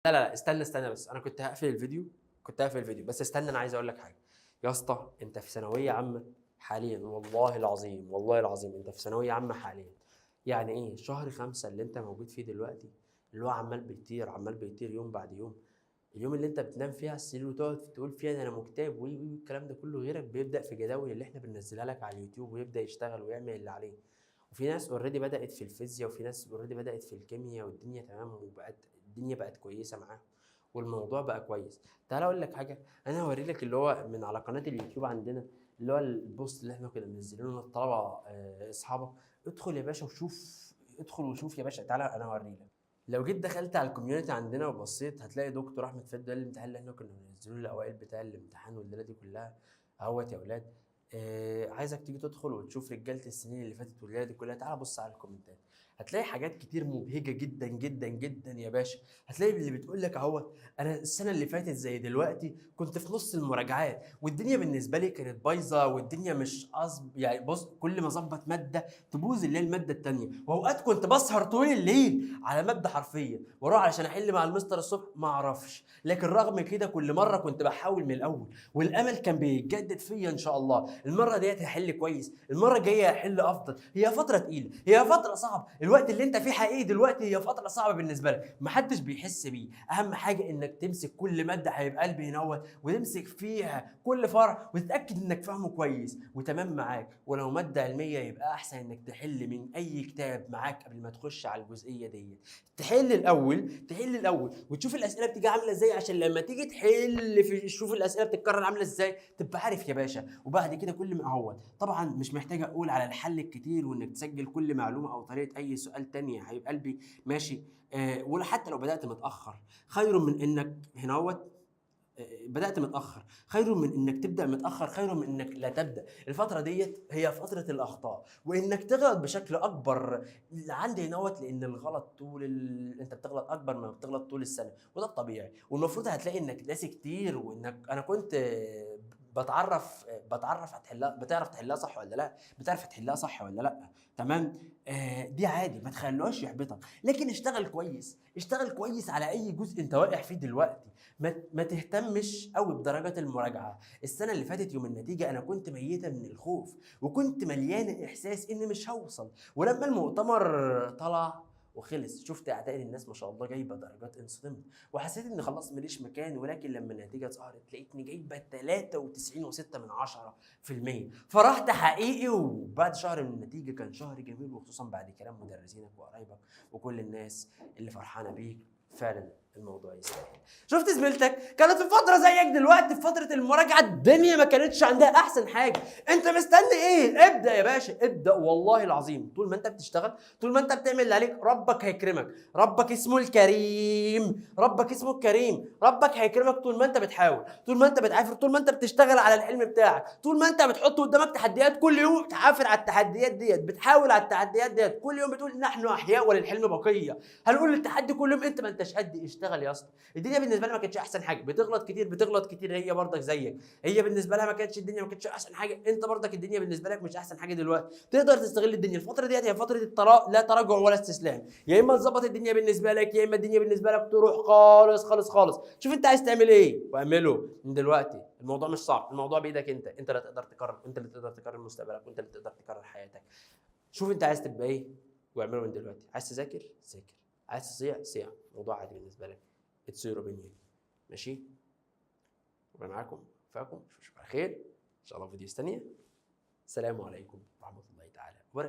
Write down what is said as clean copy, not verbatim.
لا، استنى بس، أنا كنت هاقفل الفيديو، بس استنى أنا عايز أقول لك حاجة. يا اسطى أنت في ثانوية عامة حاليًا، والله العظيم، والله العظيم أنت في ثانوية عامة حاليًا. يعني إيه شهر 5 اللي أنت موجود فيه دلوقتي، اللي هو عمّال بيطير، عمّال بيطير يوم بعد يوم. اليوم اللي أنت بتنام فيه على السرير وتقعد تقول فيها ده أنا مكتئب والكلام ده كله، غيرك بيبدأ في الجداول اللي إحنا بننزلها لك على اليوتيوب ويبدأ يشتغل ويعمل اللي عليه. وفي ناس already بدأت في الفيزيا، وفي ناس already بدأت في الكيميا، والدنيا تمام، الدنيا بقت كويسة معاهم، والموضوع بقى كويس. تعالَ أقول لك حاجة، أنا هاورّي لك اللي هو من على قناة اليوتيوب عندنا، اللي هو البوست اللي إحنا كنا منزّلينه للطلبة أصحابك. ادخل يا باشا وشوف، ادخل وشوف يا باشا، تعالَ أنا هاورّي لك. لو جيت دخلت على الcommunity عندنا وبصيت هتلاقي دكتور أحمد فادي ده الامتحان اللي إحنا كنا منزّلينه للأوائل بتاع الامتحان والليلة دي كلّها أهوّة يا ولاد. عايزك تيجي تدخل وتشوف رجالة السنين اللي فاتت والليلة دي كلّها. تعالَ بُص على الكومنتات، هتلاقي حاجات كتير مبهجة جدًا، جدًا، جدًا يا باشا. هتلاقي اللي بتقول لك أهوّة أنا السنة اللي فاتت زي دلوقتي كنت في نُص المراجعات، والدنيا بالنسبة لي كانت بايظة، والدنيا مش يعني بُص، كل ما أضبّط مادة تبوظ اللي هي المادة التانية، وأوقات كنت باسهر طول الليل على مادة حرفيًا، واروح علشان أحل مع المستر الصبح ما أعرفش. لكن رغم كده كل مرة كنت باحاول من الأول، والأمل كان بيتجدد فيّا إن شاء الله. المرة ديّة هاحل كويس، المرة الجاية هاحل أفضل. هي فترة تقيلة، هي فترة صعبة، الوقت اللي أنت فيه حقيقي دلوقتي هي فترة صعبة بالنسبة لك، ما حدش بيحس بيه. أهم حاجة إنك تمسك كل مادة حبيب قلبي هنوّة، وتمسك فيها كل فرع وتتأكد إنك فاهمه كويس وتمام معاك. ولو مادة علمية يبقى أحسن إنك تحل من أي كتاب معاك قبل ما تخش على الجزئية ديّة. تحل الأول وتشوف الأسئلة بتيجي عاملة إزاي، عشان لمّا تيجي تحل تشوف الأسئلة بتتكرر عاملة إزاي، تبقى عارف يا باشا. وبعد كده كل ما أهوّة طبعًا مش محتاج أقول على الحل الكتير وإنك تسجّل كل معلومة أو طريقة أي سؤال تاني يا حبيب قلبي، ماشي. وحتى لو بدأت متأخر خير من إنك هنوّة بدأت متأخر، خير من إنك تبدأ متأخر، خير من إنك لا تبدأ. الفترة ديّة هي فترة الأخطاء، وإنك تغلط بشكل أكبر عندي هنوّة، لإن الغلط طول أنت بتغلط أكبر ما بتغلط طول السنة، وده الطبيعي. والمفروض هتلاقي إنك ناسي كتير، وإنك أنا كنت باتعرّف هتحلها، بتعرف تحلها صح والّا لأ، بتعرف تحلها صح والّا لأ، تمام. دي عادي ما تخلّوهاش يحبطك، لكن اشتغل كويس، اشتغل كويس على أي جزء أنت واقع فيه دلوقتي. ما تهتمش أوي بدرجات المراجعة. السنة اللي فاتت يوم النتيجة أنا كنت ميّتة من الخوف، وكنت مليانة إحساس إني مش هاوصل. ولمّا المؤتمر طلع وخلص، شُفت أعداد الناس ما شاء الله جايبة درجات، انصدمت، وحسيت إني خلاص ما ليش مكان. ولكن لمّا النتيجة ظهرت لقيتني جايبة 93.6%. فرحت حقيقي. وبعد شهر من النتيجة كان شهر جميل، وخصوصًا بعد كلام مدرسينك وقرايبك وكل الناس اللي فرحانة بيك. فعلًا الموضوع يستاهل. شُفت زميلتك كانت في فترة زيك دلوقتي في فترة المراجعة، الدنيا ما كانتش عندها أحسن حاجة. أنت مستني إيه؟ ابدأ يا باشا، ابدأ والله العظيم. طول ما أنت بتشتغل، طول ما أنت بتعمل اللي عليك، ربك هيكرمك. ربك اسمه الكريم، ربك اسمه الكريم. ربك هيكرمك طول ما أنت بتحاول، طول ما أنت بتعافر، طول ما أنت بتشتغل على الحلم بتاعك، طول ما أنت بتحط قدامك تحديات كل يوم بتعافر على التحديات ديّة، بتحاول على التحديات ديّة، كل يوم بتقول نحن أحياء وللحلم بقية. هنقول للتحدي كل يوم أنت ما أنتش قد. اشتغل يا اسطى. الدنيا بالنسبه لها ما كانتش احسن حاجه، بتغلط كتير، هي برضك زيك. هي بالنسبه لها الدنيا ما كانتش احسن حاجه، انت برضك الدنيا بالنسبه لك مش احسن حاجه دلوقتي. تقدر تستغل الدنيا. الفتره ديت هي فتره لا تراجع ولا استسلام. يا اما تظبط الدنيا بالنسبه لك، يا اما الدنيا بالنسبه لك تروح خالص خالص خالص. شوف انت عايز تعمل ايه واعمله من دلوقتي. الموضوع مش صعب، الموضوع بايدك انت. انت اللي تقدر تقرر، انت اللي تقدر تقرر مستقبلك، وانت اللي تقدر تقرر حياتك. شوف انت عايز تبقى ايه واعمله من دلوقتي. عايز تذاكر ذاكر، عايز تصيع الموضوع عادي بالنسبه لك. اتس يور اوبينيون. ماشي. ربنا معاكم وفاكم، اشوفكم على خير ان شاء الله في فيديوز تانية. السلام عليكم ورحمه الله تعالى وبركاته.